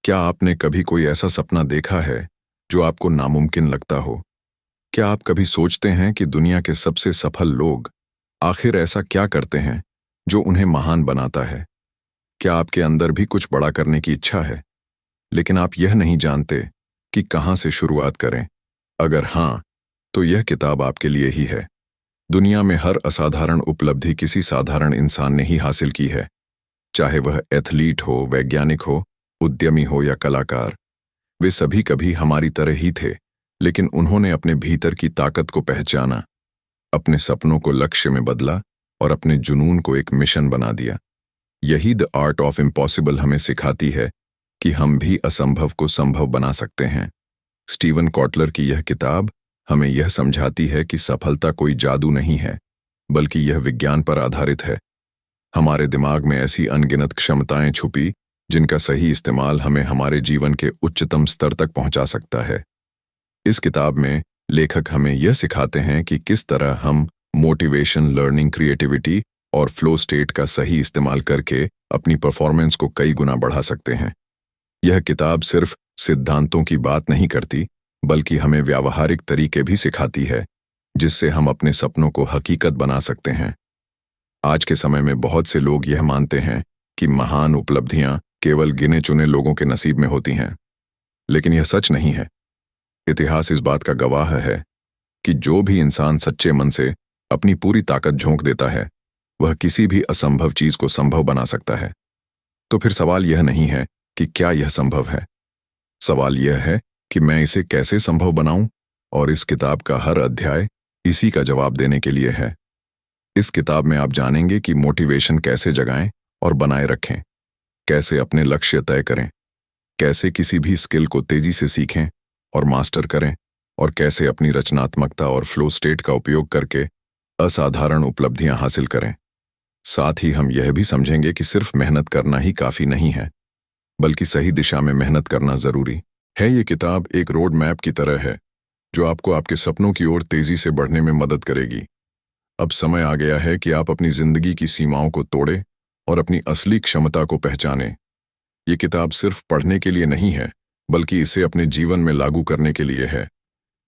क्या आपने कभी कोई ऐसा सपना देखा है जो आपको नामुमकिन लगता हो? क्या आप कभी सोचते हैं कि दुनिया के सबसे सफल लोग आखिर ऐसा क्या करते हैं जो उन्हें महान बनाता है? क्या आपके अंदर भी कुछ बड़ा करने की इच्छा है, लेकिन आप यह नहीं जानते कि कहाँ से शुरुआत करें? अगर हाँ, तो यह किताब आपके लिए ही है। दुनिया में हर असाधारण उपलब्धि किसी साधारण इंसान ने ही हासिल की है, चाहे वह एथलीट हो, वैज्ञानिक हो, उद्यमी हो या कलाकार। वे सभी कभी हमारी तरह ही थे, लेकिन उन्होंने अपने भीतर की ताकत को पहचाना, अपने सपनों को लक्ष्य में बदला और अपने जुनून को एक मिशन बना दिया। यही द आर्ट ऑफ इम्पॉसिबल हमें सिखाती है कि हम भी असंभव को संभव बना सकते हैं। स्टीवन कॉटलर की यह किताब हमें यह समझाती है कि सफलता कोई जादू नहीं है, बल्कि यह विज्ञान पर आधारित है। हमारे दिमाग में ऐसी अनगिनत क्षमताएं छुपी जिनका सही इस्तेमाल हमें हमारे जीवन के उच्चतम स्तर तक पहुंचा सकता है। इस किताब में लेखक हमें यह सिखाते हैं कि किस तरह हम मोटिवेशन, लर्निंग, क्रिएटिविटी और फ्लो स्टेट का सही इस्तेमाल करके अपनी परफॉर्मेंस को कई गुना बढ़ा सकते हैं। यह किताब सिर्फ सिद्धांतों की बात नहीं करती, बल्कि हमें व्यावहारिक तरीके भी सिखाती है जिससे हम अपने सपनों को हकीकत बना सकते हैं। आज के समय में बहुत से लोग यह मानते हैं कि महान उपलब्धियां केवल गिने चुने लोगों के नसीब में होती हैं, लेकिन यह सच नहीं है। इतिहास इस बात का गवाह है कि जो भी इंसान सच्चे मन से अपनी पूरी ताकत झोंक देता है, वह किसी भी असंभव चीज को संभव बना सकता है। तो फिर सवाल यह नहीं है कि क्या यह संभव है, सवाल यह है कि मैं इसे कैसे संभव बनाऊं, और इस किताब का हर अध्याय इसी का जवाब देने के लिए है। इस किताब में आप जानेंगे कि मोटिवेशन कैसे जगाएं और बनाए रखें, कैसे अपने लक्ष्य तय करें, कैसे किसी भी स्किल को तेजी से सीखें और मास्टर करें, और कैसे अपनी रचनात्मकता और फ्लो स्टेट का उपयोग करके असाधारण उपलब्धियां हासिल करें। साथ ही हम यह भी समझेंगे कि सिर्फ मेहनत करना ही काफी नहीं है, बल्कि सही दिशा में मेहनत करना जरूरी है। ये किताब एक रोड मैप की तरह है जो आपको आपके सपनों की ओर तेजी से बढ़ने में मदद करेगी। अब समय आ गया है कि आप अपनी जिंदगी की सीमाओं को तोड़ें और अपनी असली क्षमता को पहचानें। ये किताब सिर्फ पढ़ने के लिए नहीं है, बल्कि इसे अपने जीवन में लागू करने के लिए है।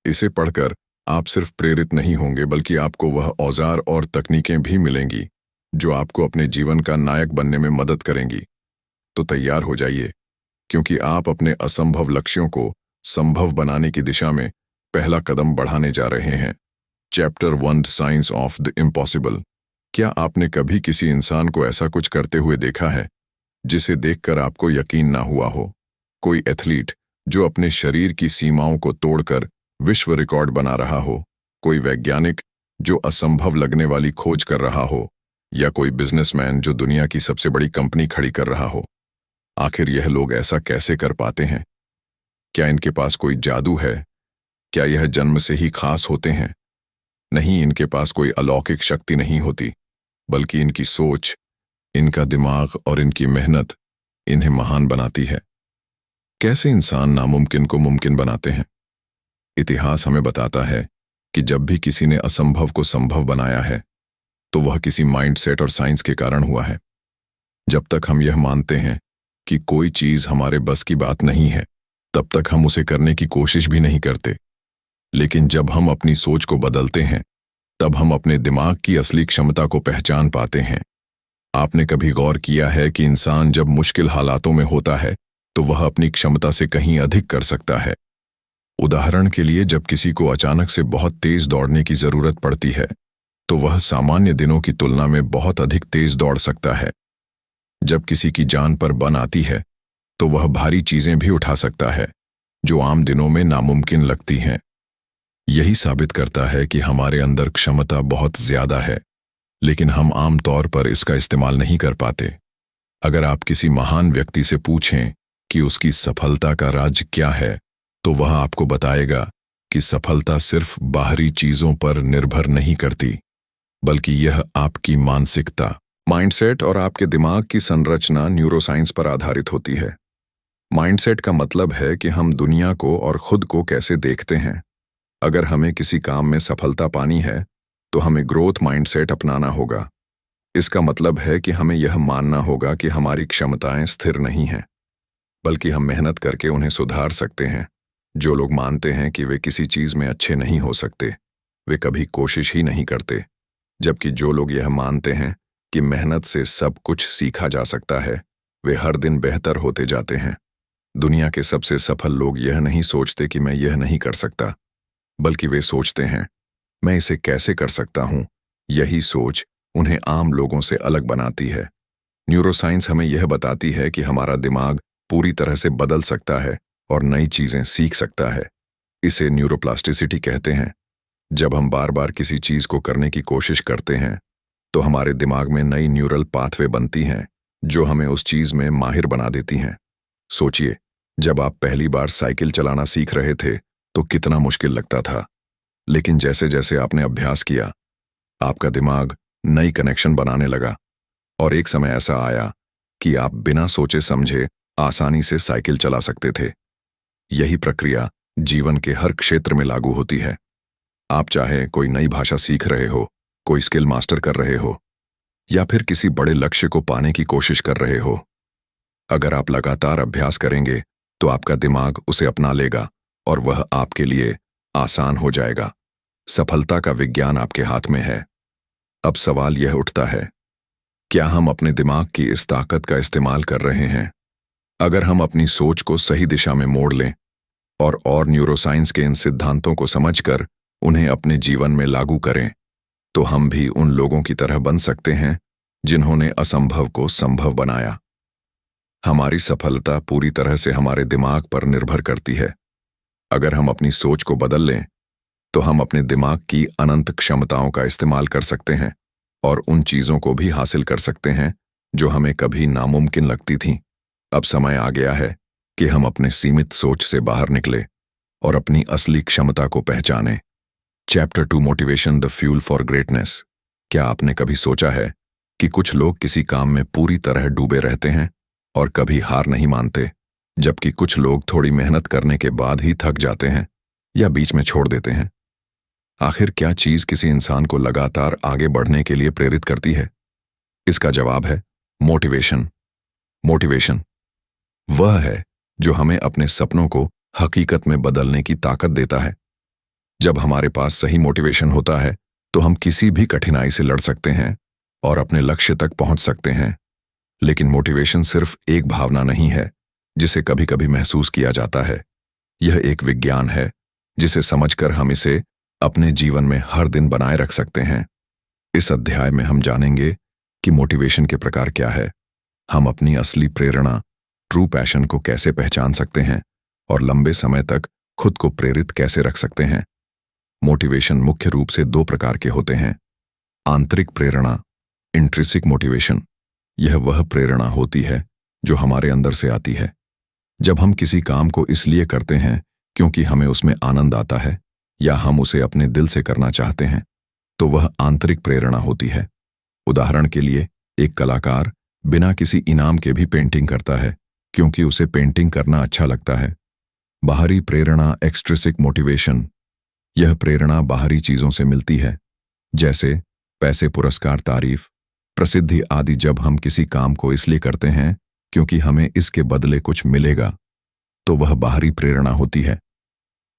इसे पढ़कर आप सिर्फ प्रेरित नहीं होंगे, बल्कि आपको वह औजार और तकनीकें भी मिलेंगी जो आपको अपने जीवन का नायक बनने में मदद करेंगी। तो तैयार हो जाइए, क्योंकि आप अपने असंभव लक्ष्यों को संभव बनाने की दिशा में पहला कदम बढ़ाने जा रहे हैं। Chapter 1, science of the impossible. क्या आपने कभी किसी इंसान को ऐसा कुछ करते हुए देखा है जिसे देखकर आपको यकीन ना हुआ हो? कोई एथलीट जो अपने शरीर की सीमाओं को तोड़कर विश्व रिकॉर्ड बना रहा हो, कोई वैज्ञानिक जो असंभव लगने वाली खोज कर रहा हो, या कोई बिजनेसमैन जो दुनिया की सबसे बड़ी कंपनी खड़ी कर रहा हो। आखिर यह लोग ऐसा कैसे कर पाते हैं? क्या इनके पास कोई जादू है? क्या यह जन्म से ही खास होते हैं? नहीं, इनके पास कोई अलौकिक शक्ति नहीं होती, बल्कि इनकी सोच, इनका दिमाग और इनकी मेहनत इन्हें महान बनाती है। कैसे इंसान नामुमकिन को मुमकिन बनाते हैं? इतिहास हमें बताता है कि जब भी किसी ने असंभव को संभव बनाया है, तो वह किसी माइंडसेट और साइंस के कारण हुआ है। जब तक हम यह मानते हैं कि कोई चीज हमारे बस की बात नहीं है, तब तक हम उसे करने की कोशिश भी नहीं करते। लेकिन जब हम अपनी सोच को बदलते हैं, तब हम अपने दिमाग की असली क्षमता को पहचान पाते हैं। आपने कभी गौर किया है कि इंसान जब मुश्किल हालातों में होता है, तो वह अपनी क्षमता से कहीं अधिक कर सकता है। उदाहरण के लिए, जब किसी को अचानक से बहुत तेज दौड़ने की जरूरत पड़ती है, तो वह सामान्य दिनों की तुलना में बहुत अधिक तेज दौड़ सकता है। जब किसी की जान पर बन आती है, तो वह भारी चीजें भी उठा सकता है जो आम दिनों में नामुमकिन लगती हैं। यही साबित करता है कि हमारे अंदर क्षमता बहुत ज्यादा है, लेकिन हम आम तौर पर इसका इस्तेमाल नहीं कर पाते। अगर आप किसी महान व्यक्ति से पूछें कि उसकी सफलता का राज क्या है, तो वह आपको बताएगा कि सफलता सिर्फ बाहरी चीजों पर निर्भर नहीं करती, बल्कि यह आपकी मानसिकता, माइंडसेट और आपके दिमाग की संरचना न्यूरोसाइंस पर आधारित होती है। माइंडसेट का मतलब है कि हम दुनिया को और खुद को कैसे देखते हैं। अगर हमें किसी काम में सफलता पानी है, तो हमें ग्रोथ माइंडसेट अपनाना होगा। इसका मतलब है कि हमें यह मानना होगा कि हमारी क्षमताएं स्थिर नहीं हैं, बल्कि हम मेहनत करके उन्हें सुधार सकते हैं। जो लोग मानते हैं कि वे किसी चीज में अच्छे नहीं हो सकते, वे कभी कोशिश ही नहीं करते। जबकि जो लोग यह मानते हैं कि मेहनत से सब कुछ सीखा जा सकता है, वे हर दिन बेहतर होते जाते हैं। दुनिया के सबसे सफल लोग यह नहीं सोचते कि मैं यह नहीं कर सकता, बल्कि वे सोचते हैं, मैं इसे कैसे कर सकता हूं। यही सोच उन्हें आम लोगों से अलग बनाती है। न्यूरोसाइंस हमें यह बताती है कि हमारा दिमाग पूरी तरह से बदल सकता है और नई चीजें सीख सकता है। इसे न्यूरोप्लास्टिसिटी कहते हैं। जब हम बार बार किसी चीज को करने की कोशिश करते हैं, तो हमारे दिमाग में नई न्यूरल पाथवे बनती हैं, जो हमें उस चीज में माहिर बना देती हैं। सोचिए, जब आप पहली बार साइकिल चलाना सीख रहे थे, तो कितना मुश्किल लगता था। लेकिन जैसे जैसे आपने अभ्यास किया, आपका दिमाग नई कनेक्शन बनाने लगा और एक समय ऐसा आया कि आप बिना सोचे समझे आसानी से साइकिल चला सकते थे। यही प्रक्रिया जीवन के हर क्षेत्र में लागू होती है। आप चाहे कोई नई भाषा सीख रहे हो, कोई स्किल मास्टर कर रहे हो, या फिर किसी बड़े लक्ष्य को पाने की कोशिश कर रहे हो, अगर आप लगातार अभ्यास करेंगे तो आपका दिमाग उसे अपना लेगा और वह आपके लिए आसान हो जाएगा। सफलता का विज्ञान आपके हाथ में है। अब सवाल यह उठता है, क्या हम अपने दिमाग की इस ताकत का इस्तेमाल कर रहे हैं? अगर हम अपनी सोच को सही दिशा में मोड़ लें और न्यूरोसाइंस के इन सिद्धांतों को समझकर उन्हें अपने जीवन में लागू करें, तो हम भी उन लोगों की तरह बन सकते हैं जिन्होंने असंभव को संभव बनाया। हमारी सफलता पूरी तरह से हमारे दिमाग पर निर्भर करती है। अगर हम अपनी सोच को बदल लें, तो हम अपने दिमाग की अनंत क्षमताओं का इस्तेमाल कर सकते हैं और उन चीजों को भी हासिल कर सकते हैं जो हमें कभी नामुमकिन लगती थीं। अब समय आ गया है कि हम अपने सीमित सोच से बाहर निकले और अपनी असली क्षमता को पहचानें। Chapter 2 motivation the fuel for greatness. क्या आपने कभी सोचा है कि कुछ लोग किसी काम में पूरी तरह डूबे रहते हैं और कभी हार नहीं मानते, जबकि कुछ लोग थोड़ी मेहनत करने के बाद ही थक जाते हैं या बीच में छोड़ देते हैं? आखिर क्या चीज किसी इंसान को लगातार आगे बढ़ने के लिए प्रेरित करती है? इसका जवाब है मोटिवेशन। मोटिवेशन वह है जो हमें अपने सपनों को हकीकत में बदलने की ताकत देता है। जब हमारे पास सही मोटिवेशन होता है, तो हम किसी भी कठिनाई से लड़ सकते हैं और अपने लक्ष्य तक पहुंच सकते हैं। लेकिन मोटिवेशन सिर्फ एक भावना नहीं है जिसे कभी कभी महसूस किया जाता है। यह एक विज्ञान है जिसे समझकर हम इसे अपने जीवन में हर दिन बनाए रख सकते हैं। इस अध्याय में हम जानेंगे कि मोटिवेशन के प्रकार क्या है, हम अपनी असली प्रेरणा, ट्रू पैशन को कैसे पहचान सकते हैं और लंबे समय तक खुद को प्रेरित कैसे रख सकते हैं। मोटिवेशन मुख्य रूप से 2 प्रकार के होते हैं। आंतरिक प्रेरणा, इंट्रिंसिक मोटिवेशन। यह वह प्रेरणा होती है जो हमारे अंदर से आती है। जब हम किसी काम को इसलिए करते हैं क्योंकि हमें उसमें आनंद आता है या हम उसे अपने दिल से करना चाहते हैं, तो वह आंतरिक प्रेरणा होती है। उदाहरण के लिए, एक कलाकार बिना किसी इनाम के भी पेंटिंग करता है क्योंकि उसे पेंटिंग करना अच्छा लगता है। बाहरी प्रेरणा, एक्सट्रिंसिक मोटिवेशन। यह प्रेरणा बाहरी चीजों से मिलती है, जैसे पैसे, पुरस्कार, तारीफ, प्रसिद्धि आदि। जब हम किसी काम को इसलिए करते हैं क्योंकि हमें इसके बदले कुछ मिलेगा, तो वह बाहरी प्रेरणा होती है।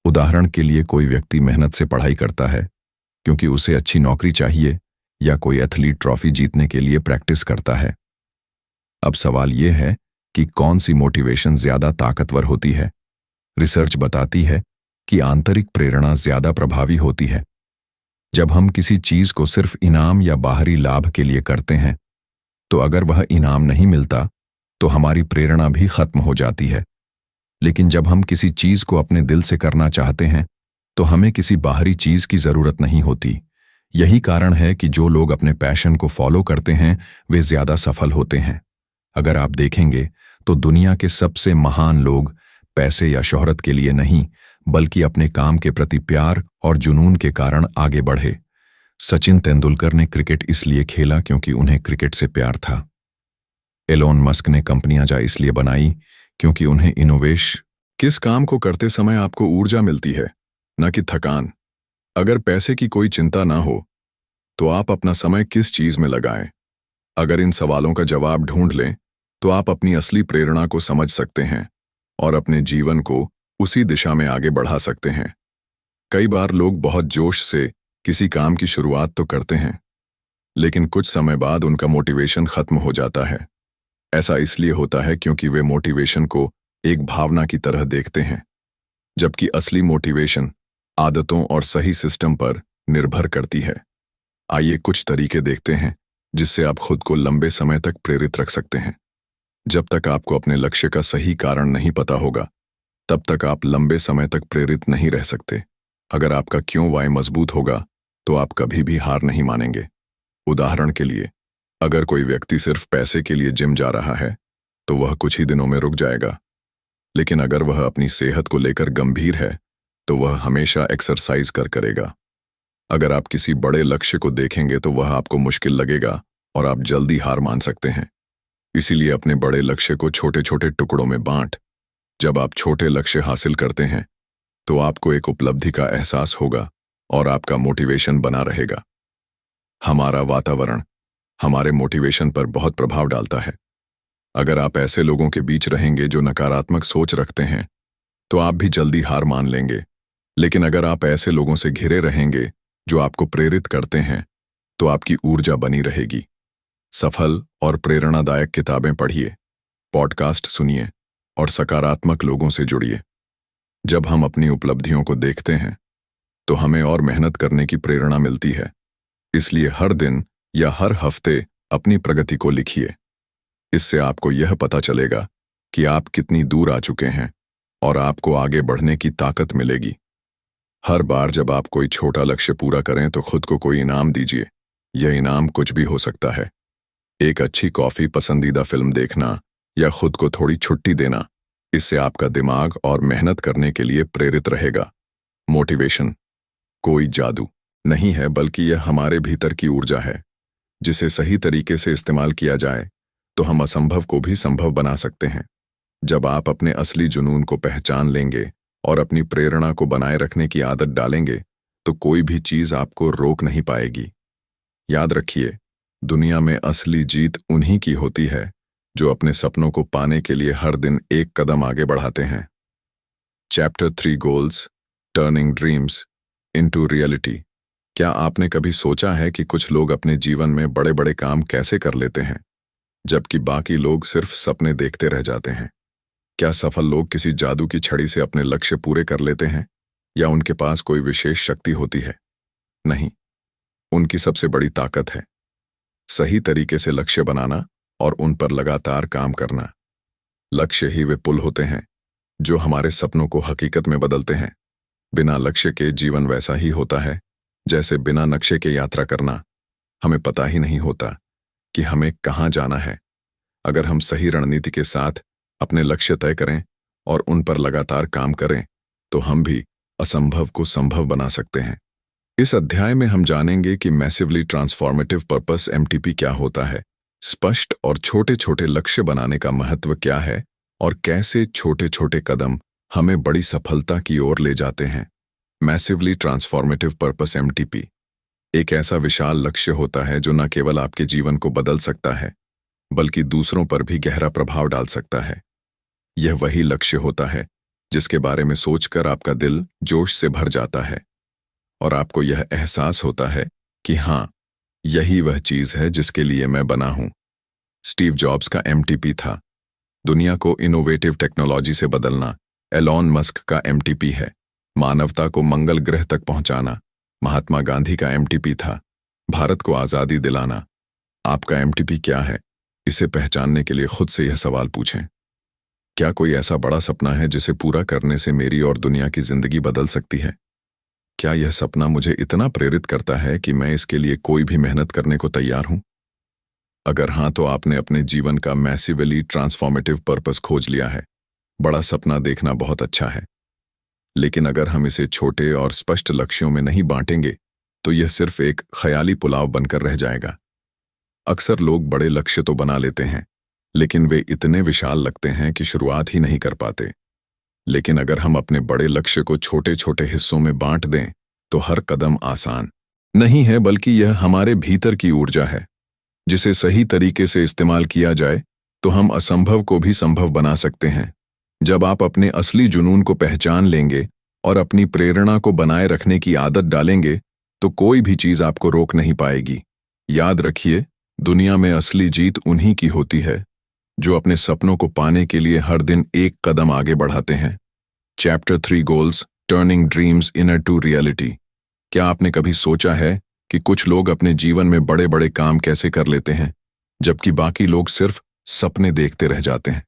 उदाहरण के लिए, कोई व्यक्ति मेहनत से पढ़ाई करता है क्योंकि उसे अच्छी नौकरी चाहिए, या कोई एथलीट ट्रॉफी जीतने के लिए प्रैक्टिस करता है। अब सवाल यह है कि कौन सी मोटिवेशन ज्यादा ताकतवर होती है? रिसर्च बताती है कि आंतरिक प्रेरणा ज्यादा प्रभावी होती है। जब हम किसी चीज को सिर्फ इनाम या बाहरी लाभ के लिए करते हैं, तो अगर वह इनाम नहीं मिलता, तो हमारी प्रेरणा भी खत्म हो जाती है। लेकिन जब हम किसी चीज को अपने दिल से करना चाहते हैं, तो हमें किसी बाहरी चीज की जरूरत नहीं होती। यही कारण है कि जो लोग अपने पैशन को फॉलो करते हैं, वे ज्यादा सफल होते हैं। अगर आप देखेंगे तो दुनिया के सबसे महान लोग पैसे या शोहरत के लिए नहीं, बल्कि अपने काम के प्रति प्यार और जुनून के कारण आगे बढ़े। सचिन तेंदुलकर ने क्रिकेट इसलिए खेला क्योंकि उन्हें क्रिकेट से प्यार था। एलोन मस्क ने कंपनियां इसलिए बनाई क्योंकि उन्हें इनोवेशन। किस काम को करते समय आपको ऊर्जा मिलती है, न कि थकान? अगर पैसे की कोई चिंता ना हो, तो आप अपना समय किस चीज में लगाएं? अगर इन सवालों का जवाब ढूंढ लें, तो आप अपनी असली प्रेरणा को समझ सकते हैं। और अपने जीवन को उसी दिशा में आगे बढ़ा सकते हैं। कई बार लोग बहुत जोश से किसी काम की शुरुआत तो करते हैं, लेकिन कुछ समय बाद उनका मोटिवेशन खत्म हो जाता है। ऐसा इसलिए होता है क्योंकि वे मोटिवेशन को एक भावना की तरह देखते हैं, जबकि असली मोटिवेशन आदतों और सही सिस्टम पर निर्भर करती है। आइए कुछ तरीके देखते हैं जिससे आप खुद को लंबे समय तक प्रेरित रख सकते हैं। जब तक आपको अपने लक्ष्य का सही कारण नहीं पता होगा, तब तक आप लंबे समय तक प्रेरित नहीं रह सकते। अगर आपका क्यों वाई मजबूत होगा, तो आप कभी भी हार नहीं मानेंगे। उदाहरण के लिए, अगर कोई व्यक्ति सिर्फ पैसे के लिए जिम जा रहा है, तो वह कुछ ही दिनों में रुक जाएगा। लेकिन अगर वह अपनी सेहत को लेकर गंभीर है, तो वह हमेशा एक्सरसाइज करेगा। अगर आप किसी बड़े लक्ष्य को देखेंगे तो वह आपको मुश्किल लगेगा और आप जल्दी हार मान सकते हैं। इसीलिए अपने बड़े लक्ष्य को छोटे छोटे टुकड़ों में बांट। जब आप छोटे लक्ष्य हासिल करते हैं, तो आपको एक उपलब्धि का एहसास होगा और आपका मोटिवेशन बना रहेगा। हमारा वातावरण हमारे मोटिवेशन पर बहुत प्रभाव डालता है। अगर आप ऐसे लोगों के बीच रहेंगे जो नकारात्मक सोच रखते हैं, तो आप भी जल्दी हार मान लेंगे। लेकिन अगर आप ऐसे लोगों से घिरे रहेंगे जो आपको प्रेरित करते हैं, तो आपकी ऊर्जा बनी रहेगी। सफल और प्रेरणादायक किताबें पढ़िए, पॉडकास्ट सुनिए और सकारात्मक लोगों से जुड़िए। जब हम अपनी उपलब्धियों को देखते हैं, तो हमें और मेहनत करने की प्रेरणा मिलती है। इसलिए हर दिन या हर हफ्ते अपनी प्रगति को लिखिए। इससे आपको यह पता चलेगा कि आप कितनी दूर आ चुके हैं और आपको आगे बढ़ने की ताकत मिलेगी। हर बार जब आप कोई छोटा लक्ष्य पूरा करें, तो खुद को कोई इनाम दीजिए। यह इनाम कुछ भी हो सकता है। एक अच्छी कॉफी, पसंदीदा फिल्म देखना या खुद को थोड़ी छुट्टी देना। इससे आपका दिमाग और मेहनत करने के लिए प्रेरित रहेगा। मोटिवेशन कोई जादू नहीं है, बल्कि यह हमारे भीतर की ऊर्जा है, जिसे सही तरीके से इस्तेमाल किया जाए तो हम असंभव को भी संभव बना सकते हैं। जब आप अपने असली जुनून को पहचान लेंगे और अपनी प्रेरणा को बनाए रखने की आदत डालेंगे, तो कोई भी चीज आपको रोक नहीं पाएगी। याद रखिए, दुनिया में असली जीत उन्हीं की होती है जो अपने सपनों को पाने के लिए हर दिन एक कदम आगे बढ़ाते हैं। Chapter 3 goals, turning dreams into reality. क्या आपने कभी सोचा है कि कुछ लोग अपने जीवन में बड़े बड़े काम कैसे कर लेते हैं, जबकि बाकी लोग सिर्फ सपने देखते रह जाते हैं? क्या सफल लोग किसी जादू की छड़ी से अपने लक्ष्य पूरे कर लेते हैं, या उनके पास कोई विशेष शक्ति होती है? नहीं, उनकी सबसे बड़ी ताकत है सही तरीके से लक्ष्य बनाना और उन पर लगातार काम करना। लक्ष्य ही वे पुल होते हैं जो हमारे सपनों को हकीकत में बदलते हैं। बिना लक्ष्य के जीवन वैसा ही होता है जैसे बिना नक्शे के यात्रा करना। हमें पता ही नहीं होता कि हमें कहाँ जाना है। अगर हम सही रणनीति के साथ अपने लक्ष्य तय करें और उन पर लगातार काम करें, तो हम भी असंभव को संभव बना सकते हैं। इस अध्याय में हम जानेंगे कि मैसिवली ट्रांसफॉर्मेटिव पर्पस (MTP) क्या होता है, स्पष्ट और छोटे छोटे लक्ष्य बनाने का महत्व क्या है, और कैसे छोटे छोटे कदम हमें बड़ी सफलता की ओर ले जाते हैं। मैसिवली ट्रांसफॉर्मेटिव पर्पस (MTP) एक ऐसा विशाल लक्ष्य होता है जो न केवल आपके जीवन को बदल सकता है, बल्कि दूसरों पर भी गहरा प्रभाव डाल सकता है। यह वही लक्ष्य होता है जिसके बारे में सोचकर आपका दिल जोश से भर जाता है और आपको यह एहसास होता है कि हाँ, यही वह चीज है जिसके लिए मैं बना हूं। स्टीव जॉब्स का MTP था दुनिया को इनोवेटिव टेक्नोलॉजी से बदलना। एलॉन मस्क का MTP है मानवता को मंगल ग्रह तक पहुंचाना। महात्मा गांधी का MTP था भारत को आजादी दिलाना। आपका MTP क्या है? इसे पहचानने के लिए खुद से यह सवाल पूछें, क्या कोई ऐसा बड़ा सपना है जिसे पूरा करने से मेरी और दुनिया की जिंदगी बदल सकती है? क्या यह सपना मुझे इतना प्रेरित करता है कि मैं इसके लिए कोई भी मेहनत करने को तैयार हूं? अगर हाँ, तो आपने अपने जीवन का मैसिवली ट्रांसफॉर्मेटिव पर्पस खोज लिया है। बड़ा सपना देखना बहुत अच्छा है, लेकिन अगर हम इसे छोटे और स्पष्ट लक्ष्यों में नहीं बांटेंगे, तो यह सिर्फ एक ख्याली पुलाव बनकर रह जाएगा। अक्सर लोग बड़े लक्ष्य तो बना लेते हैं, लेकिन वे इतने विशाल लगते हैं कि शुरुआत ही नहीं कर पाते। लेकिन अगर हम अपने बड़े लक्ष्य को छोटे छोटे हिस्सों में बांट दें, तो हर कदम आसान नहीं है, बल्कि यह हमारे भीतर की ऊर्जा है, जिसे सही तरीके से इस्तेमाल किया जाए तो हम असंभव को भी संभव बना सकते हैं। जब आप अपने असली जुनून को पहचान लेंगे और अपनी प्रेरणा को बनाए रखने की आदत डालेंगे, तो कोई भी चीज आपको रोक नहीं पाएगी। याद रखिए, दुनिया में असली जीत उन्हीं की होती है जो अपने सपनों को पाने के लिए हर दिन एक कदम आगे बढ़ाते हैं। Chapter 3 goals, turning dreams into reality. क्या आपने कभी सोचा है कि कुछ लोग अपने जीवन में बड़े बड़े काम कैसे कर लेते हैं, जबकि बाकी लोग सिर्फ सपने देखते रह जाते हैं?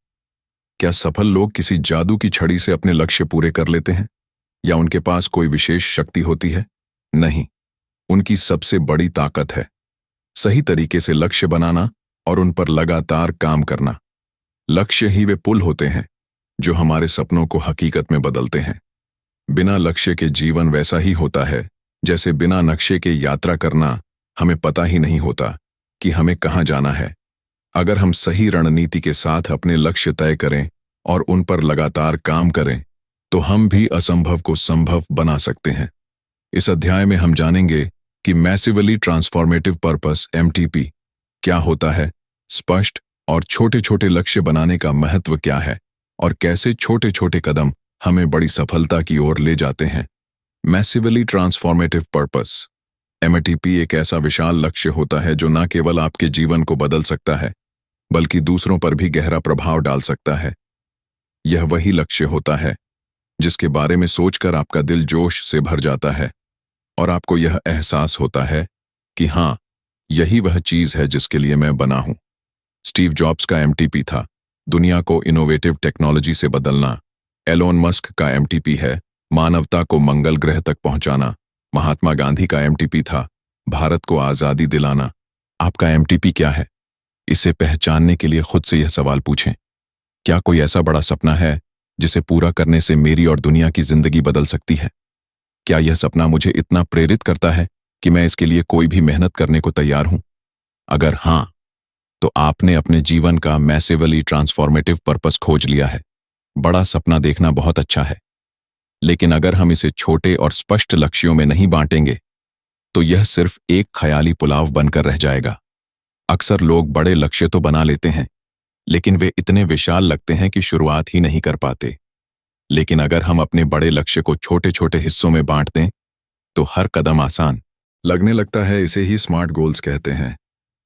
क्या सफल लोग किसी जादू की छड़ी से अपने लक्ष्य पूरे कर लेते हैं, या उनके पास कोई विशेष शक्ति होती है? नहीं, उनकी सबसे बड़ी ताकत है सही तरीके से लक्ष्य बनाना और उन पर लगातार काम करना। लक्ष्य ही वे पुल होते हैं जो हमारे सपनों को हकीकत में बदलते हैं। बिना लक्ष्य के जीवन वैसा ही होता है जैसे बिना नक्शे के यात्रा करना। हमें पता ही नहीं होता कि हमें कहाँ जाना है। अगर हम सही रणनीति के साथ अपने लक्ष्य तय करें और उन पर लगातार काम करें, तो हम भी असंभव को संभव बना सकते हैं। इस अध्याय में हम जानेंगे कि मैसिवली ट्रांसफॉर्मेटिव पर्पस (MTP) क्या होता है, स्पष्ट और छोटे छोटे लक्ष्य बनाने का महत्व क्या है, और कैसे छोटे छोटे कदम हमें बड़ी सफलता की ओर ले जाते हैं। मैसिवली ट्रांसफॉर्मेटिव पर्पस (MTP) एक ऐसा विशाल लक्ष्य होता है जो न केवल आपके जीवन को बदल सकता है, बल्कि दूसरों पर भी गहरा प्रभाव डाल सकता है। यह वही लक्ष्य होता है जिसके बारे में सोचकर आपका दिल जोश से भर जाता है और आपको यह एहसास होता है कि हाँ, यही वह चीज है जिसके लिए मैं बना हूं। स्टीव जॉब्स का MTP था दुनिया को इनोवेटिव टेक्नोलॉजी से बदलना। एलोन मस्क का MTP है मानवता को मंगल ग्रह तक पहुंचाना। महात्मा गांधी का MTP था भारत को आजादी दिलाना। आपका MTP क्या है? इसे पहचानने के लिए खुद से यह सवाल पूछें, क्या कोई ऐसा बड़ा सपना है जिसे पूरा करने से मेरी और दुनिया की जिंदगी बदल सकती है? क्या यह सपना मुझे इतना प्रेरित करता है कि मैं इसके लिए कोई भी मेहनत करने को तैयार हूं? अगर हां, तो आपने अपने जीवन का मैसिवली ट्रांसफॉर्मेटिव पर्पस खोज लिया है। बड़ा सपना देखना बहुत अच्छा है, लेकिन अगर हम इसे छोटे और स्पष्ट लक्ष्यों में नहीं बांटेंगे, तो यह सिर्फ एक ख्याली पुलाव बनकर रह जाएगा। अक्सर लोग बड़े लक्ष्य तो बना लेते हैं, लेकिन वे इतने विशाल लगते हैं कि शुरुआत ही नहीं कर पाते। लेकिन अगर हम अपने बड़े लक्ष्य को छोटे छोटे हिस्सों में बांट दें, तो हर कदम आसान लगने लगता है। इसे ही स्मार्ट गोल्स कहते हैं।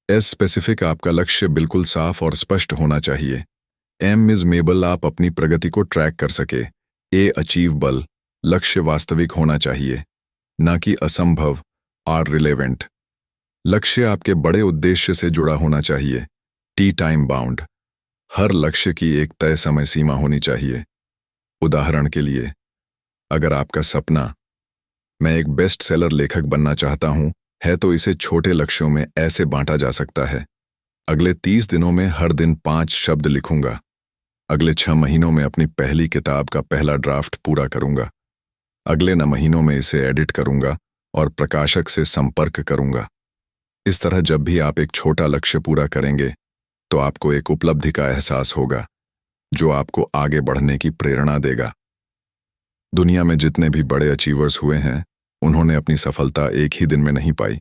एस स्पेसिफिक, आपका लक्ष्य बिल्कुल साफ और स्पष्ट होना चाहिए। एम इज मेबल, आप अपनी प्रगति को ट्रैक कर सके। ए अचीवेबल, लक्ष्य वास्तविक होना चाहिए, ना कि असंभव और रिलेवेंट। लक्ष्य आपके बड़े उद्देश्य से जुड़ा होना चाहिए। टी टाइम बाउंड, हर लक्ष्य की एक तय समय सीमा होनी चाहिए। उदाहरण के लिए, अगर आपका सपना मैं एक बेस्ट सेलर लेखक बनना चाहता हूं है, तो इसे छोटे लक्ष्यों में ऐसे बांटा जा सकता है। अगले 30 दिनों में हर दिन 5 शब्द लिखूंगा। अगले 6 महीनों में अपनी पहली किताब का पहला ड्राफ्ट पूरा करूंगा। अगले 9 महीनों में इसे एडिट करूंगा और प्रकाशक से संपर्क करूंगा। इस तरह जब भी आप एक छोटा लक्ष्य पूरा करेंगे, तो आपको एक उपलब्धि का एहसास होगा जो आपको आगे बढ़ने की प्रेरणा देगा। दुनिया में जितने भी बड़े अचीवर्स हुए हैं, उन्होंने अपनी सफलता एक ही दिन में नहीं पाई,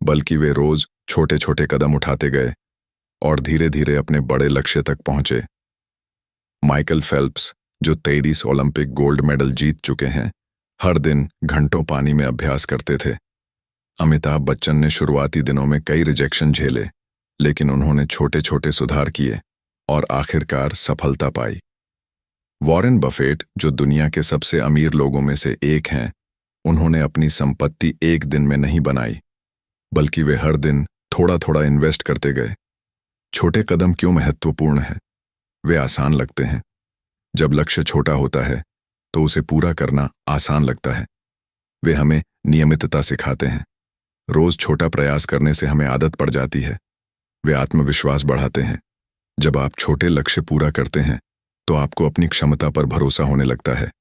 बल्कि वे रोज छोटे छोटे कदम उठाते गए और धीरे धीरे अपने बड़े लक्ष्य तक पहुंचे। माइकल फेल्प्स, जो 23 ओलंपिक गोल्ड मेडल जीत चुके हैं, हर दिन घंटों पानी में अभ्यास करते थे। अमिताभ बच्चन ने शुरुआती दिनों में कई रिजेक्शन झेले, लेकिन उन्होंने छोटे छोटे सुधार किए और आखिरकार सफलता पाई। वॉरेन बफेट, जो दुनिया के सबसे अमीर लोगों में से एक हैं, उन्होंने अपनी संपत्ति एक दिन में नहीं बनाई, बल्कि वे हर दिन थोड़ा थोड़ा इन्वेस्ट करते गए। छोटे कदम क्यों महत्वपूर्ण हैं? वे आसान लगते हैं। जब लक्ष्य छोटा होता है, तो उसे पूरा करना आसान लगता है। वे हमें नियमितता सिखाते हैं। रोज छोटा प्रयास करने से हमें आदत पड़ जाती है। वे आत्मविश्वास बढ़ाते हैं। जब आप छोटे लक्ष्य पूरा करते हैं, तो आपको अपनी क्षमता पर भरोसा होने लगता है।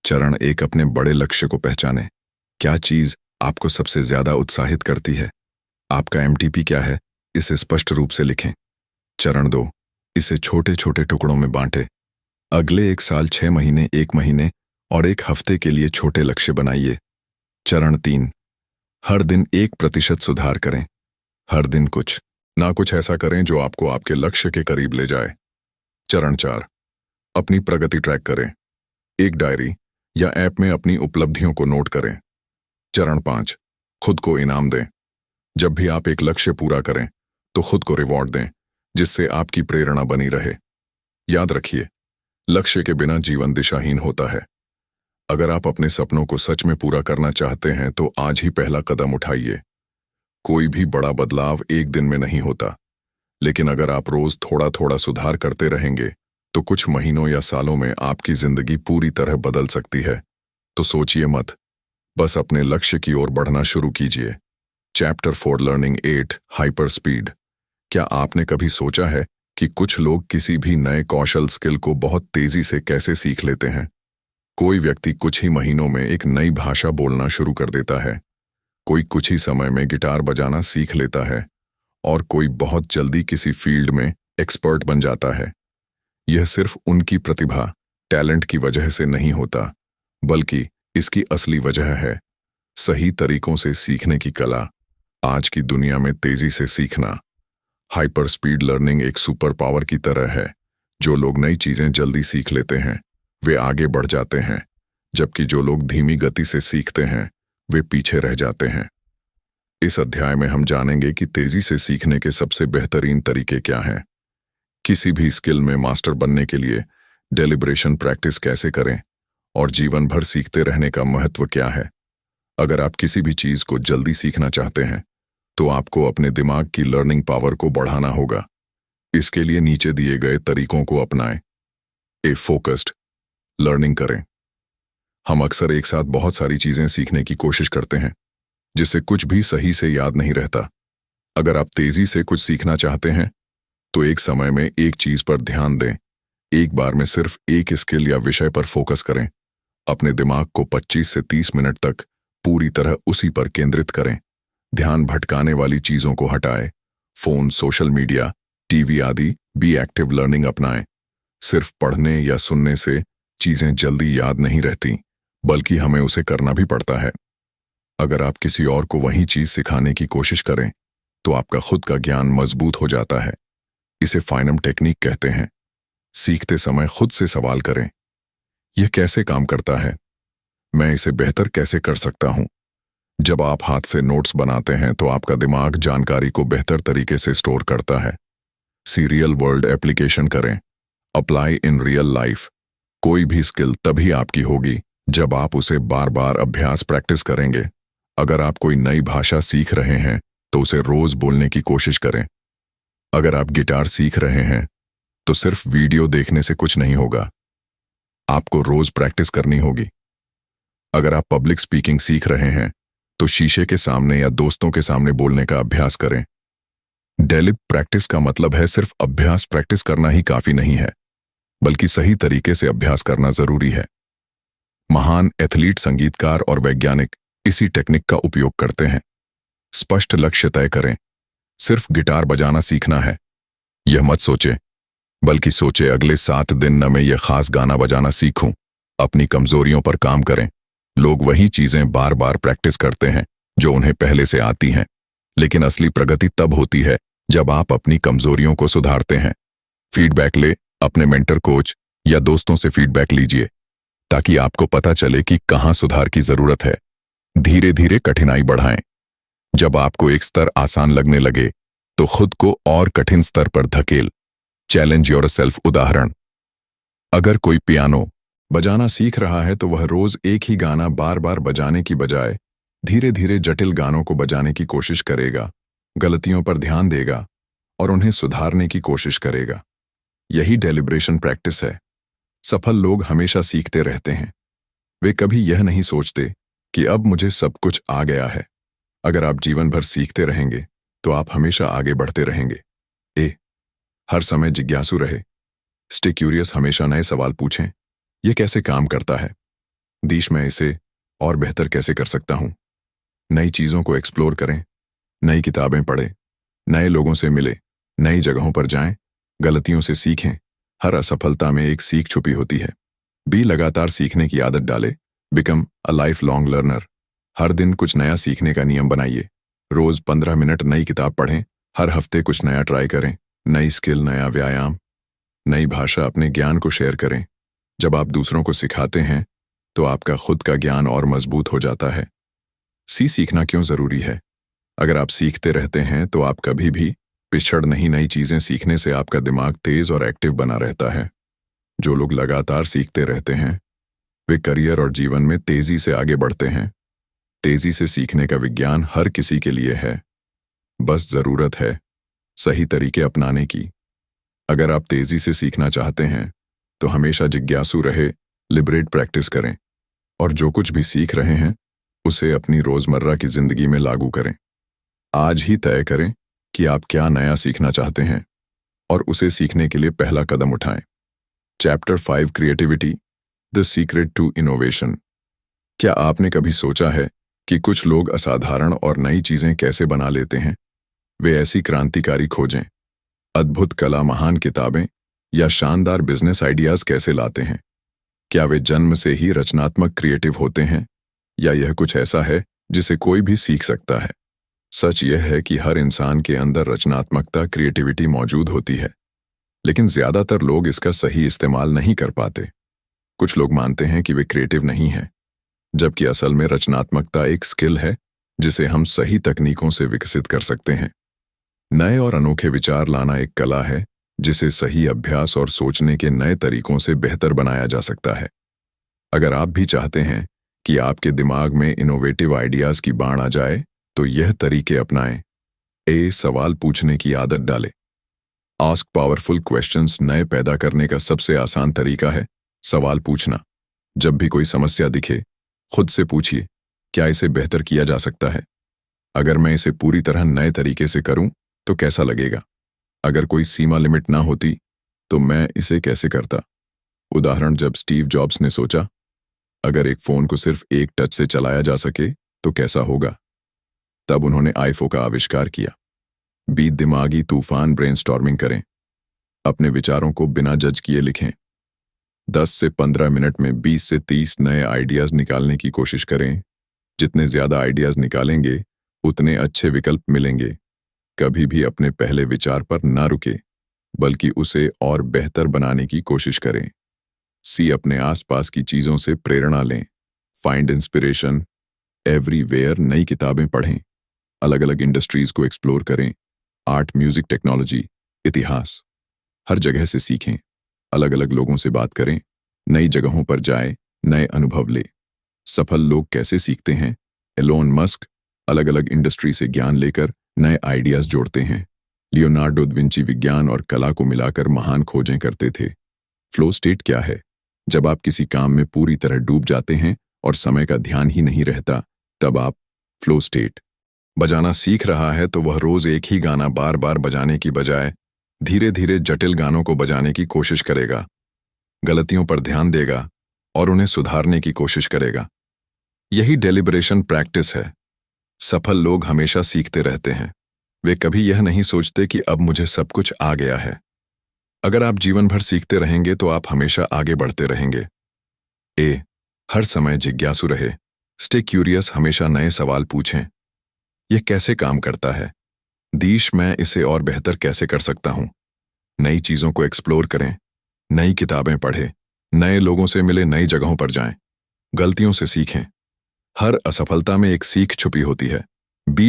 चरण 1, अपने बड़े लक्ष्य को पहचानें। क्या चीज आपको सबसे ज्यादा उत्साहित करती है? आपका MTP क्या है? इसे स्पष्ट रूप से लिखें। चरण 2, इसे छोटे छोटे टुकड़ों में बांटें। अगले 1 साल, 6 महीने, 1 महीने और 1 हफ्ते के लिए छोटे लक्ष्य बनाइए। चरण 3, हर दिन 1% सुधार करें। हर दिन कुछ ना कुछ ऐसा करें जो आपको आपके लक्ष्य के करीब ले जाए। चरण 4, अपनी प्रगति ट्रैक करें। एक डायरी या ऐप में अपनी उपलब्धियों को नोट करें। चरण 5, खुद को इनाम दें। जब भी आप एक लक्ष्य पूरा करें तो खुद को रिवॉर्ड दें, जिससे आपकी प्रेरणा बनी रहे। याद रखिए, लक्ष्य के बिना जीवन दिशाहीन होता है। अगर आप अपने सपनों को सच में पूरा करना चाहते हैं तो आज ही पहला कदम उठाइए। कोई भी बड़ा बदलाव एक दिन में नहीं होता, लेकिन अगर आप रोज थोड़ा थोड़ा सुधार करते रहेंगे तो कुछ महीनों या सालों में आपकी जिंदगी पूरी तरह बदल सकती है। तो सोचिए मत, बस अपने लक्ष्य की ओर बढ़ना शुरू कीजिए। Chapter 4 learning 8 hyper speed. क्या आपने कभी सोचा है कि कुछ लोग किसी भी नए कौशल स्किल को बहुत तेजी से कैसे सीख लेते हैं? कोई व्यक्ति कुछ ही महीनों में एक नई भाषा बोलना शुरू कर देता है, कोई कुछ ही समय में गिटार बजाना सीख लेता है, और कोई बहुत जल्दी किसी फील्ड में एक्सपर्ट बन जाता है। यह सिर्फ उनकी प्रतिभा, टैलेंट की वजह से नहीं होता, बल्कि इसकी असली वजह है सही तरीकों से सीखने की कला। आज की दुनिया में तेजी से सीखना, हाइपर स्पीड लर्निंग एक सुपर पावर की तरह है। जो लोग नई चीजें जल्दी सीख लेते हैं वे आगे बढ़ जाते हैं, जबकि जो लोग धीमी गति से सीखते हैं वे पीछे रह जाते हैं। इस अध्याय में हम जानेंगे कि तेजी से सीखने के सबसे बेहतरीन तरीके क्या हैं, किसी भी स्किल में मास्टर बनने के लिए डेलिब्रेशन प्रैक्टिस कैसे करें, और जीवन भर सीखते रहने का महत्व क्या है। अगर आप किसी भी चीज को जल्दी सीखना चाहते हैं तो आपको अपने दिमाग की लर्निंग पावर को बढ़ाना होगा। इसके लिए नीचे दिए गए तरीकों को अपनाएं। फोकस्ड लर्निंग करें। हम अक्सर एक साथ बहुत सारी चीजें सीखने की कोशिश करते हैं, जिससे कुछ भी सही से याद नहीं रहता। अगर आप तेजी से कुछ सीखना चाहते हैं तो एक समय में एक चीज पर ध्यान दें। एक बार में सिर्फ एक स्किल या विषय पर फोकस करें। अपने दिमाग को 25 से 30 मिनट तक पूरी तरह उसी पर केंद्रित करें। ध्यान भटकाने वाली चीजों को हटाएं। फोन, सोशल मीडिया, टीवी आदि भी एक्टिव लर्निंग अपनाएं। सिर्फ पढ़ने या सुनने से चीजें जल्दी याद नहीं रहती, बल्कि हमें उसे करना भी पड़ता है। अगर आप किसी और को वही चीज सिखाने की कोशिश करें तो आपका खुद का ज्ञान मजबूत हो जाता है। इसे फाइनम टेक्निक कहते हैं। सीखते समय खुद से सवाल करें, यह कैसे काम करता है? मैं इसे बेहतर कैसे कर सकता हूं? जब आप हाथ से नोट्स बनाते हैं तो आपका दिमाग जानकारी को बेहतर तरीके से स्टोर करता है। रियल वर्ल्ड एप्लीकेशन करें। Apply in real life. कोई भी स्किल तभी आपकी होगी जब आप उसे बार बार अभ्यास प्रैक्टिस करेंगे। अगर आप कोई नई भाषा सीख रहे हैं तो उसे रोज बोलने की कोशिश करें। अगर आप गिटार सीख रहे हैं तो सिर्फ वीडियो देखने से कुछ नहीं होगा, आपको रोज प्रैक्टिस करनी होगी। अगर आप पब्लिक स्पीकिंग सीख रहे हैं तो शीशे के सामने या दोस्तों के सामने बोलने का अभ्यास करें। डेली प्रैक्टिस का मतलब है सिर्फ अभ्यास प्रैक्टिस करना ही काफी नहीं है, बल्कि सही तरीके से अभ्यास करना जरूरी है। महान एथलीट, संगीतकार और वैज्ञानिक इसी टेक्निक का उपयोग करते हैं। स्पष्ट लक्ष्य तय करें। सिर्फ गिटार बजाना सीखना है, यह मत सोचे, बल्कि सोचे अगले 7 दिन में मैं यह खास गाना बजाना सीखूं। अपनी कमजोरियों पर काम करें। लोग वही चीजें बार बार प्रैक्टिस करते हैं जो उन्हें पहले से आती हैं, लेकिन असली प्रगति तब होती है जब आप अपनी कमजोरियों को सुधारते हैं। फीडबैक ले। अपने मेंटर, कोच या दोस्तों से फीडबैक लीजिए ताकि आपको पता चले कि कहां सुधार की जरूरत है। धीरे धीरे कठिनाई बढ़ाएं। जब आपको एक स्तर आसान लगने लगे तो खुद को और कठिन स्तर पर धकेल। Challenge yourself. उदाहरण, अगर कोई पियानो बजाना सीख रहा है तो वह रोज एक ही गाना बार बार बजाने की बजाय धीरे धीरे जटिल गानों को बजाने की कोशिश करेगा, गलतियों पर ध्यान देगा और उन्हें सुधारने की कोशिश करेगा। यही डेलिब्रेशन प्रैक्टिस है। सफल लोग हमेशा सीखते रहते हैं। वे कभी यह नहीं सोचते कि अब मुझे सब कुछ आ गया है। अगर आप जीवन भर सीखते रहेंगे तो आप हमेशा आगे बढ़ते रहेंगे। हर समय जिज्ञासु रहे। Stay curious. हमेशा नए सवाल पूछें, यह कैसे काम करता है? मैं इसे और बेहतर कैसे कर सकता हूं? नई चीजों को एक्सप्लोर करें। नई किताबें पढ़ें, नए लोगों से मिले, नई जगहों पर जाएं, गलतियों से सीखें। हर असफलता में एक सीख छुपी होती है। लगातार सीखने की आदत डाले। Become a lifelong learner. हर दिन कुछ नया सीखने का नियम बनाइए। रोज 15 मिनट नई किताब पढ़ें। हर हफ्ते कुछ नया ट्राई करें। नई स्किल, नया व्यायाम। नई भाषा, अपने ज्ञान को शेयर करें। जब आप दूसरों को सिखाते हैं तो आपका खुद का ज्ञान और मजबूत हो जाता है। सीखना क्यों जरूरी है? अगर आप सीखते रहते हैं तो आप कभी भी पिछड़ नहीं। नई चीजें सीखने से आपका दिमाग तेज और एक्टिव बना रहता है। जो लोग लगातार सीखते रहते हैं वे करियर और जीवन में तेजी से आगे बढ़ते हैं। तेजी से सीखने का विज्ञान हर किसी के लिए है, बस जरूरत है सही तरीके अपनाने की। अगर आप तेजी से सीखना चाहते हैं तो हमेशा जिज्ञासु रहे, लिबरेट प्रैक्टिस करें और जो कुछ भी सीख रहे हैं उसे अपनी रोजमर्रा की जिंदगी में लागू करें। आज ही तय करें कि आप क्या नया सीखना चाहते हैं और उसे सीखने के लिए पहला कदम उठाएं। Chapter 5 creativity, the secret to innovation. क्या आपने कभी सोचा है कि कुछ लोग असाधारण और नई चीजें कैसे बना लेते हैं? वे ऐसी क्रांतिकारी खोजें, अद्भुत कला, महान किताबें या शानदार बिजनेस आइडियाज कैसे लाते हैं? क्या वे जन्म से ही रचनात्मक क्रिएटिव होते हैं या यह कुछ ऐसा है जिसे कोई भी सीख सकता है? सच यह है कि हर इंसान के अंदर रचनात्मकता, क्रिएटिविटी मौजूद होती है, लेकिन ज्यादातर लोग इसका सही इस्तेमाल नहीं कर पाते। कुछ लोग मानते हैं कि वे क्रिएटिव नहीं हैं, जबकि असल में रचनात्मकता एक स्किल है जिसे हम सही तकनीकों से विकसित कर सकते हैं। नए और अनोखे विचार लाना एक कला है जिसे सही अभ्यास और सोचने के नए तरीकों से बेहतर बनाया जा सकता है। अगर आप भी चाहते हैं कि आपके दिमाग में इनोवेटिव आइडियाज की बाढ़ आ जाए तो यह तरीके अपनाएं। सवाल पूछने की आदत डालें। Ask powerful questions. नए पैदा करने का सबसे आसान तरीका है सवाल पूछना। जब भी कोई समस्या दिखे खुद से पूछिए, क्या इसे बेहतर किया जा सकता है? अगर मैं इसे पूरी तरह नए तरीके से करूं तो कैसा लगेगा? अगर कोई सीमा लिमिट ना होती तो मैं इसे कैसे करता? उदाहरण, जब स्टीव जॉब्स ने सोचा अगर एक फोन को सिर्फ एक टच से चलाया जा सके तो कैसा होगा, तब उन्होंने आईफोन का आविष्कार किया। बीत दिमागी तूफान, ब्रेनस्टॉर्मिंग करें। अपने विचारों को बिना जज किए लिखें। 10 से 15 मिनट में 20 से 30 नए आइडियाज निकालने की कोशिश करें। जितने ज्यादा आइडियाज निकालेंगे उतने अच्छे विकल्प मिलेंगे। कभी भी अपने पहले विचार पर ना रुके, बल्कि उसे और बेहतर बनाने की कोशिश करें। अपने आसपास की चीजों से प्रेरणा लें। Find inspiration everywhere. नई किताबें पढ़ें, अलग अलग इंडस्ट्रीज को एक्सप्लोर करें। आर्ट, म्यूजिक, टेक्नोलॉजी, इतिहास, हर जगह से सीखें। अलग अलग लोगों से बात करें, नई जगहों पर जाएं, नए अनुभव लें। सफल लोग कैसे सीखते हैं? एलोन मस्क अलग अलग इंडस्ट्री से ज्ञान लेकर नए आइडियाज जोड़ते हैं। लियोनार्डो दा विंची विज्ञान और कला को मिलाकर महान खोजें करते थे। फ्लो स्टेट क्या है? जब आप किसी काम में पूरी तरह डूब जाते हैं और समय का ध्यान ही नहीं रहता, तब आप फ्लो स्टेट। बजाना सीख रहा है तो वह रोज एक ही गाना बार बार बजाने की बजाय धीरे धीरे जटिल गानों को बजाने की कोशिश करेगा। गलतियों पर ध्यान देगा और उन्हें सुधारने की कोशिश करेगा। यही डेलिब्रेशन प्रैक्टिस है। सफल लोग हमेशा सीखते रहते हैं। वे कभी यह नहीं सोचते कि अब मुझे सब कुछ आ गया है। अगर आप जीवन भर सीखते रहेंगे तो आप हमेशा आगे बढ़ते रहेंगे। हर समय जिज्ञासु रहे। Stay curious. हमेशा नए सवाल पूछें। यह कैसे काम करता है? मैं इसे और बेहतर कैसे कर सकता हूं? नई चीजों को एक्सप्लोर करें, नई किताबें पढ़ें, नए लोगों से मिले, नई जगहों पर जाएं। गलतियों से सीखें। हर असफलता में एक सीख छुपी होती है।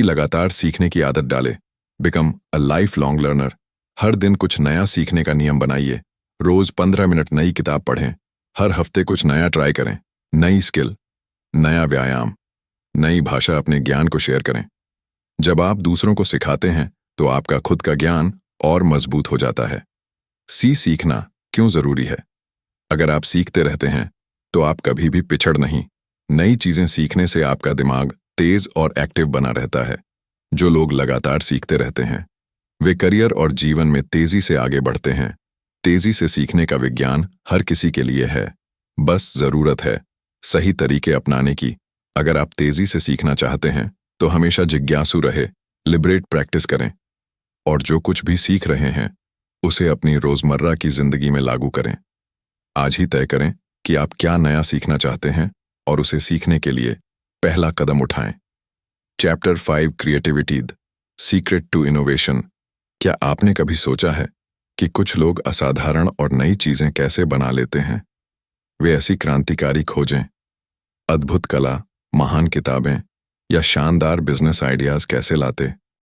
लगातार सीखने की आदत डालें। Become a lifelong learner. हर दिन कुछ नया सीखने का नियम बनाइए। रोज 15 मिनट नई किताब पढ़ें। हर हफ्ते कुछ नया ट्राई करें। नई स्किल, नया व्यायाम, नई भाषा। अपने ज्ञान को शेयर करें। जब आप दूसरों को सिखाते हैं तो आपका खुद का ज्ञान और मजबूत हो जाता है। सीखना क्यों जरूरी है? अगर आप सीखते रहते हैं तो आप कभी भी पिछड़ नहीं। नई चीजें सीखने से आपका दिमाग तेज और एक्टिव बना रहता है। जो लोग लगातार सीखते रहते हैं वे करियर और जीवन में तेजी से आगे बढ़ते हैं। तेजी से सीखने का विज्ञान हर किसी के लिए है, बस जरूरत है सही तरीके अपनाने की। अगर आप तेजी से सीखना चाहते हैं तो हमेशा जिज्ञासु रहे, लिबरेट प्रैक्टिस करें और जो कुछ भी सीख रहे हैं उसे अपनी रोजमर्रा की जिंदगी में लागू करें। आज ही तय करें कि आप क्या नया सीखना चाहते हैं और उसे सीखने के लिए पहला कदम उठाएं। Chapter 5 creativity, the secret to innovation. क्या आपने कभी सोचा है कि कुछ लोग असाधारण और नई चीजें कैसे बना लेते हैं। वे ऐसी क्रांतिकारी खोजें, अद्भुत कला, महान किताबें या शानदार बिजनेस आइडियाज कैसे लाते